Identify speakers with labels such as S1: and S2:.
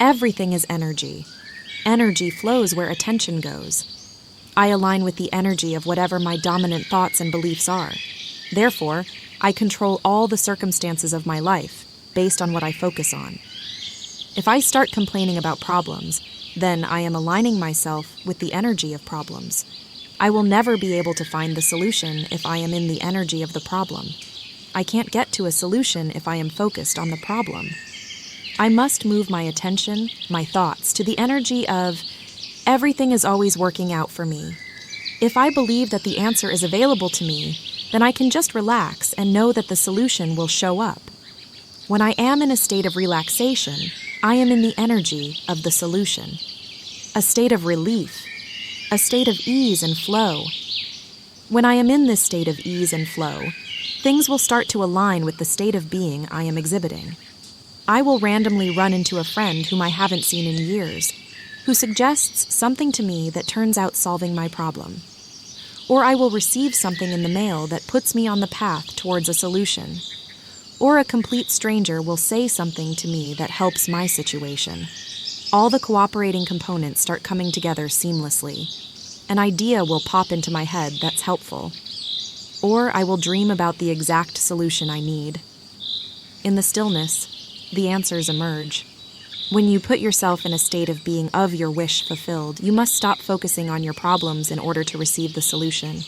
S1: Everything is energy. Energy flows where attention goes. I align with the energy of whatever my dominant thoughts and beliefs are. Therefore, I control all the circumstances of my life based on what I focus on. If I start complaining about problems, then I am aligning myself with the energy of problems. I will never be able to find the solution if I am in the energy of the problem. I can't get to a solution if I am focused on the problem. I must move my attention, my thoughts, to the energy of everything is always working out for me. If I believe that the answer is available to me, then I can just relax and know that the solution will show up. When I am in a state of relaxation, I am in the energy of the solution. A state of relief, a state of ease and flow. When I am in this state of ease and flow, things will start to align with the state of being I am exhibiting. I will randomly run into a friend whom I haven't seen in years, who suggests something to me that turns out solving my problem. Or I will receive something in the mail that puts me on the path towards a solution. Or a complete stranger will say something to me that helps my situation. All the cooperating components start coming together seamlessly. An idea will pop into my head that's helpful. Or I will dream about the exact solution I need. In the stillness, the answers emerge. When you put yourself in a state of being of your wish fulfilled, you must stop focusing on your problems in order to receive the solution.